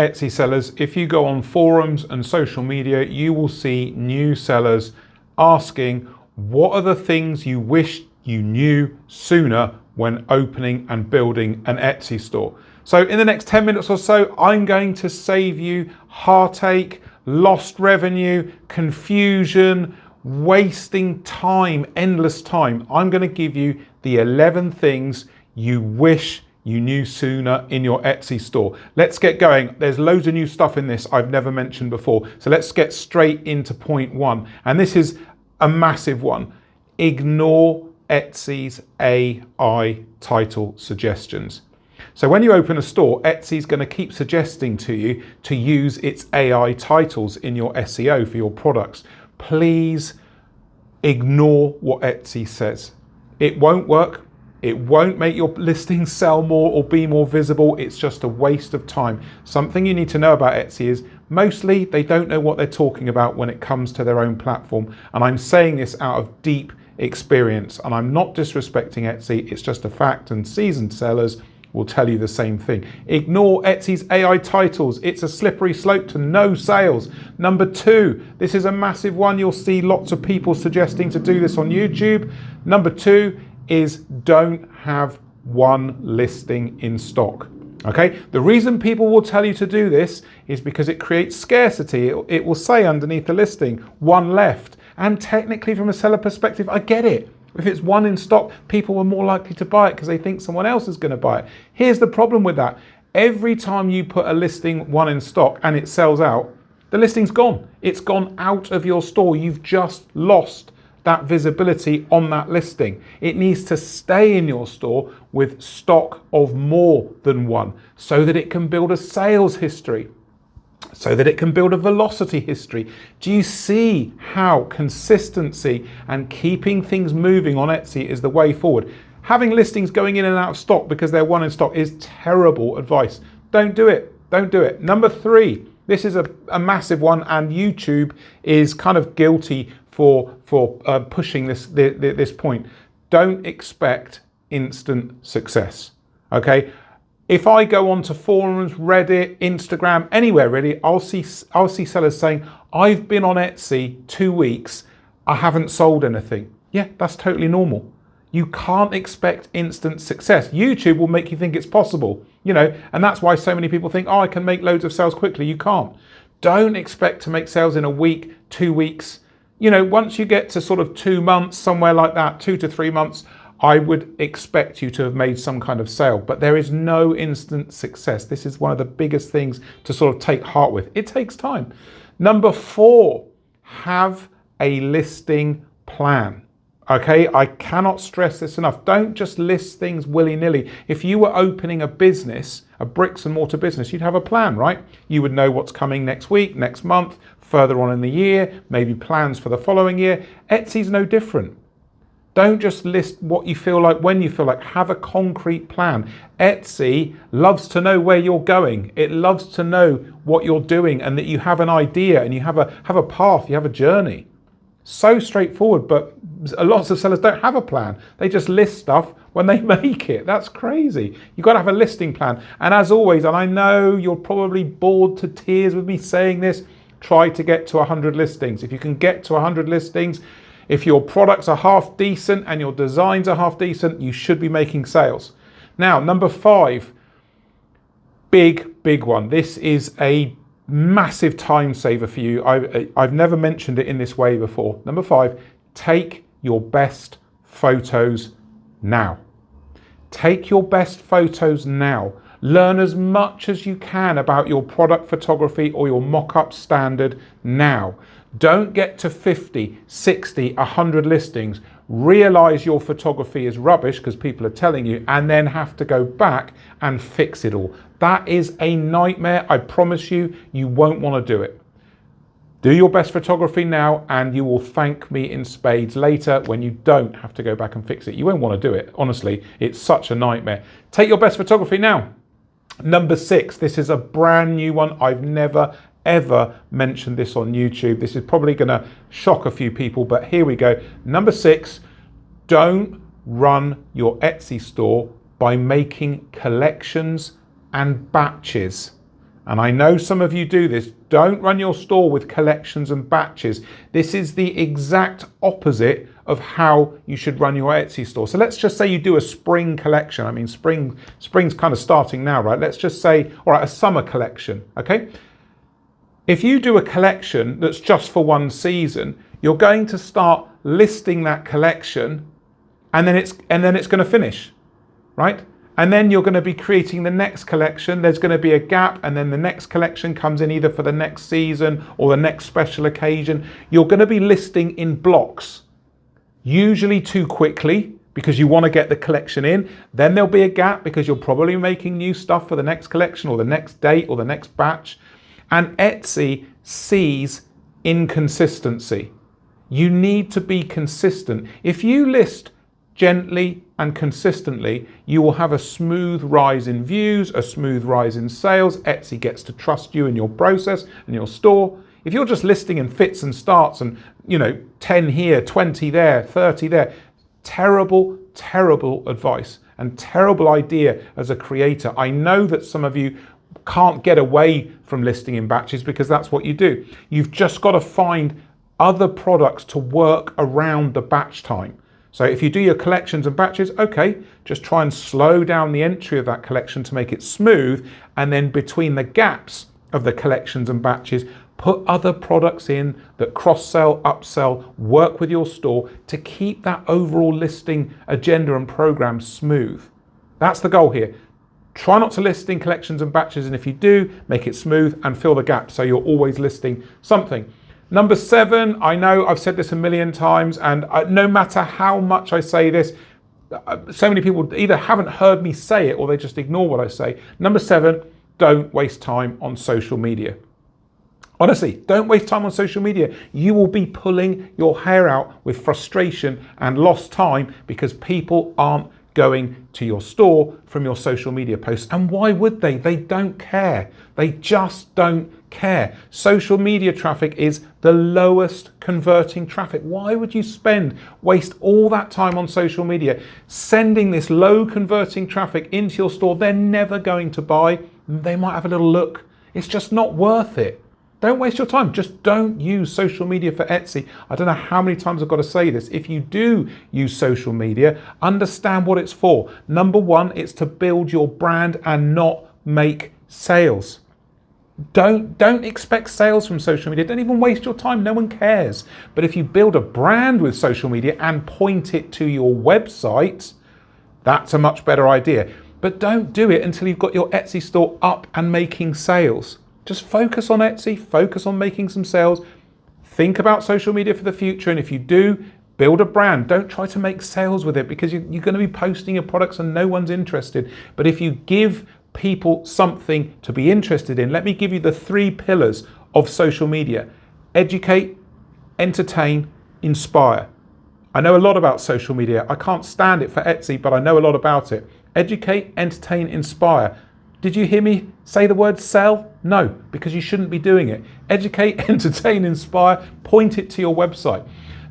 Etsy sellers, if you go on forums and social media, you will see new sellers asking, what are the things you wish you knew sooner when opening and building an Etsy store? So in the next 10 minutes or so, I'm going to save you heartache, lost revenue, confusion, wasting time, endless time. I'm going to give you the 11 things you wish you knew sooner in your Etsy store. Let's get going. There's loads of new stuff in this I've never mentioned before. So let's get straight into point one. And this is a massive one. Ignore Etsy's AI title suggestions. So when you open a store, Etsy's going to keep suggesting to you to use its AI titles in your SEO for your products. Please ignore what Etsy says. It won't work. It won't make your listings sell more or be more visible. It's just a waste of time. Something you need to know about Etsy is mostly they don't know what they're talking about when it comes to their own platform. And I'm saying this out of deep experience, and I'm not disrespecting Etsy. It's just a fact, and seasoned sellers will tell you the same thing. Ignore Etsy's AI titles. It's a slippery slope to no sales. Number two, this is a massive one. You'll see lots of people suggesting to do this on YouTube. Number two is don't have one listing in stock. Okay, the reason people will tell you to do this is because it creates scarcity. It will say underneath the listing, one left. And technically from a seller perspective, I get it. If it's one in stock, people are more likely to buy it because they think someone else is going to buy it. Here's the problem with that. Every time you put a listing one in stock and it sells out, the listing's gone. It's gone out of your store. You've just lost that visibility on that listing. It needs to stay in your store with stock of more than one so that it can build a sales history, so that it can build a velocity history. Do you see how consistency and keeping things moving on Etsy is the way forward? Having listings going in and out of stock because they're one in stock is terrible advice. Don't do it. Don't do it. Number three, this is a massive one, and YouTube is kind of guilty for pushing this point. Don't expect instant success. Okay. If I go onto forums, Reddit, Instagram, anywhere really, I'll see sellers saying, I've been on Etsy 2 weeks, I haven't sold anything. Yeah, that's totally normal. You can't expect instant success. YouTube will make you think it's possible, you know, and that's why so many people think, oh, I can make loads of sales quickly. You can't. Don't expect to make sales in a week, 2 weeks. You know, once you get to sort of 2 months, somewhere like that, 2 to 3 months, I would expect you to have made some kind of sale, but there is no instant success. This is one of the biggest things to sort of take heart with. It takes time. Number four, have a listing plan. Okay, I cannot stress this enough. Don't just list things willy-nilly. If you were opening a business, a bricks and mortar business, you'd have a plan, right? You would know what's coming next week, next month, further on in the year, maybe plans for the following year. Etsy's no different. Don't just list what you feel like when you feel like. Have a concrete plan. Etsy loves to know where you're going. It loves to know what you're doing and that you have an idea and you have a path, you have a journey. So straightforward, but lots of sellers don't have a plan. They just list stuff when they make it. That's crazy. You've got to have a listing plan. And as always, and I know you're probably bored to tears with me saying this, try to get to 100 listings. If you can get to 100 listings, if your products are half decent and your designs are half decent, you should be making sales. Now, number five, big one. This is a massive time saver for you. I've never mentioned it in this way before. Number five, take your best photos now. Take your best photos now. Learn as much as you can about your product photography or your mock-up standard now. Don't get to 50, 60, 100 listings, realize your photography is rubbish because people are telling you, and then have to go back and fix it all. That is a nightmare. I promise you, you won't want to do it. Do your best photography now and you will thank me in spades later when you don't have to go back and fix it. You won't want to do it, honestly. It's such a nightmare. Take your best photography now. Number six, this is a brand new one. I've never ever mentioned this on YouTube. This is probably going to shock a few people, but here we go. Number six, don't run your Etsy store by making collections and batches. and I know some of you do this, don't run your store with collections and batches. This is the exact opposite of how you should run your Etsy store. So let's just say you do a spring collection. I mean, spring's kind of starting now, right? Let's just say, all right, a summer collection, okay? If you do a collection that's just for one season, you're going to start listing that collection, and then it's going to finish, right? And then you're going to be creating the next collection. There's going to be a gap, and then the next collection comes in either for the next season or the next special occasion. You're going to be listing in blocks, usually too quickly because you want to get the collection in. Then there'll be a gap because you're probably making new stuff for the next collection or the next date or the next batch. And Etsy sees inconsistency. You need to be consistent. If you list gently and consistently, you will have a smooth rise in views, a smooth rise in sales. Etsy gets to trust you in your process and your store. If you're just listing in fits and starts and, 10 here, 20 there, 30 there, terrible, terrible advice and terrible idea as a creator. I know that some of you can't get away from listing in batches because that's what you do. You've just got to find other products to work around the batch time. So if you do your collections and batches, okay, just try and slow down the entry of that collection to make it smooth. And then between the gaps of the collections and batches, put other products in that cross-sell, upsell, work with your store to keep that overall listing agenda and program smooth. That's the goal here. Try not to list in collections and batches. And if you do, make it smooth and fill the gaps so you're always listing something. Number 7, I know I've said this a million times, and no matter how much I say this, so many people either haven't heard me say it or they just ignore what I say. Number 7, don't waste time on social media. Honestly, don't waste time on social media. You will be pulling your hair out with frustration and lost time because people aren't going to your store from your social media posts. And why would they? They don't care. They just don't care. Social media traffic is the lowest converting traffic. Why would you waste all that time on social media sending this low converting traffic into your store? They're never going to buy. They might have a little look. It's just not worth it. Don't waste your time. Just don't use social media for Etsy. I don't know how many times I've got to say this. If you do use social media, understand what it's for. Number 1, it's to build your brand and not make sales. Don't expect sales from social media. Don't even waste your time. No one cares. But if you build a brand with social media and point it to your website, that's a much better idea. But don't do it until you've got your Etsy store up and making sales. Just focus on Etsy, focus on making some sales. Think about social media for the future. And if you do, build a brand. Don't try to make sales with it because you're going to be posting your products and no one's interested. But if you give people something to be interested in, let me give you the 3 pillars of social media. Educate, entertain, inspire. I know a lot about social media. I can't stand it for Etsy, but I know a lot about it. Educate, entertain, inspire. Did you hear me say the word sell? No, because you shouldn't be doing it. Educate, entertain, inspire, point it to your website.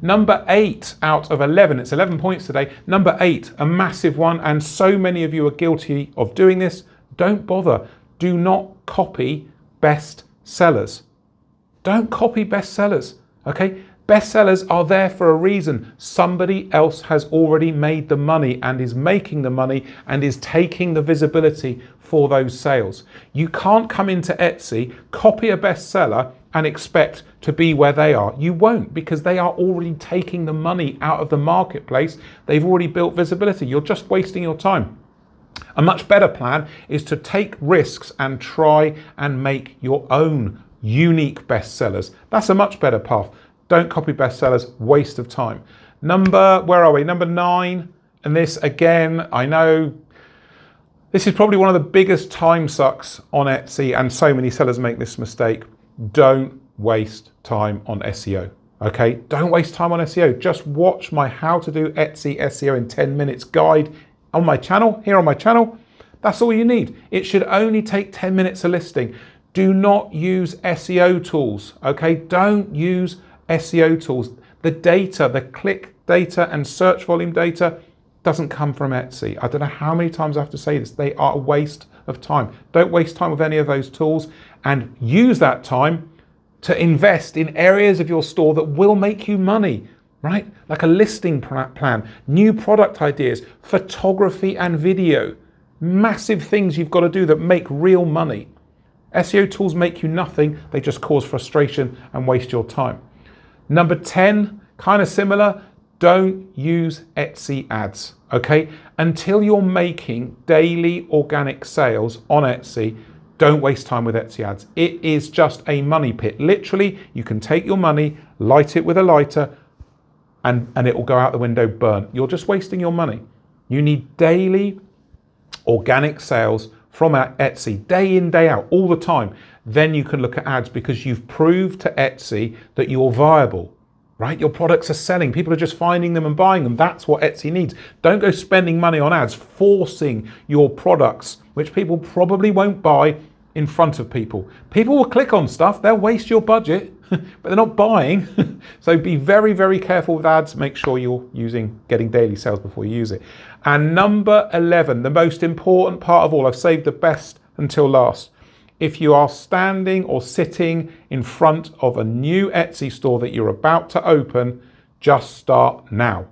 Number 8 out of 11, it's 11 points today. Number 8, a massive one, and so many of you are guilty of doing this. Don't bother. Do not copy best sellers. Don't copy best sellers, okay? Best sellers are there for a reason. Somebody else has already made the money and is making the money and is taking the visibility for those sales. You can't come into Etsy, copy a bestseller and expect to be where they are. You won't, because they are already taking the money out of the marketplace. They've already built visibility. You're just wasting your time. A much better plan is to take risks and try and make your own unique bestsellers. That's a much better path. Don't copy bestsellers, waste of time. Where are we? Number 9. And this again, I know this is probably one of the biggest time sucks on Etsy, and so many sellers make this mistake. Don't waste time on SEO. Okay, don't waste time on SEO. Just watch my How to Do Etsy SEO in 10 Minutes guide on my channel, here on my channel. That's all you need. It should only take 10 minutes a listing. Do not use SEO tools, okay? Don't use SEO tools. The data, the click data and search volume data doesn't come from Etsy. I don't know how many times I have to say this. They are a waste of time. Don't waste time with any of those tools, and use that time to invest in areas of your store that will make you money, right? Like a listing plan, new product ideas, photography and video. Massive things you've got to do that make real money. SEO tools make you nothing. They just cause frustration and waste your time. Number 10, kind of similar, don't use Etsy ads, okay? Until you're making daily organic sales on Etsy, don't waste time with Etsy ads. It is just a money pit. Literally, you can take your money, light it with a lighter, and it will go out the window burnt. You're just wasting your money. You need daily organic sales from Etsy, day in, day out, all the time. Then you can look at ads, because you've proved to Etsy that you're viable, right? Your products are selling. People are just finding them and buying them. That's what Etsy needs. Don't go spending money on ads, forcing your products, which people probably won't buy, in front of people. People will click on stuff, they'll waste your budget, but they're not buying. So be very, very careful with ads. Make sure you're getting daily sales before you use it. And number 11, the most important part of all, I've saved the best until last. If you are standing or sitting in front of a new Etsy store that you're about to open, just start now.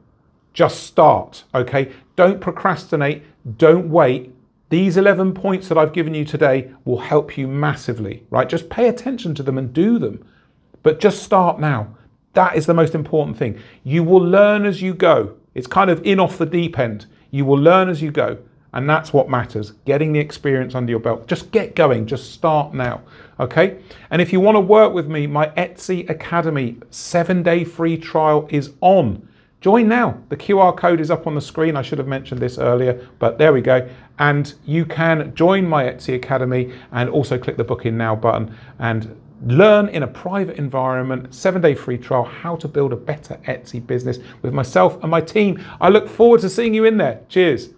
Just start, okay? Don't procrastinate, don't wait. These 11 points that I've given you today will help you massively, right? Just pay attention to them and do them, but just start now. That is the most important thing. You will learn as you go. It's kind of in off the deep end. You will learn as you go, and that's what matters, getting the experience under your belt. Just get going, just start now, okay? And if you want to work with me, my Etsy Academy 7-day free trial is on. Join now. The QR code is up on the screen. I should have mentioned this earlier, but there we go. And you can join my Etsy Academy and also click the book in now button and learn in a private environment, 7-day free trial, how to build a better Etsy business with myself and my team. I look forward to seeing you in there. Cheers.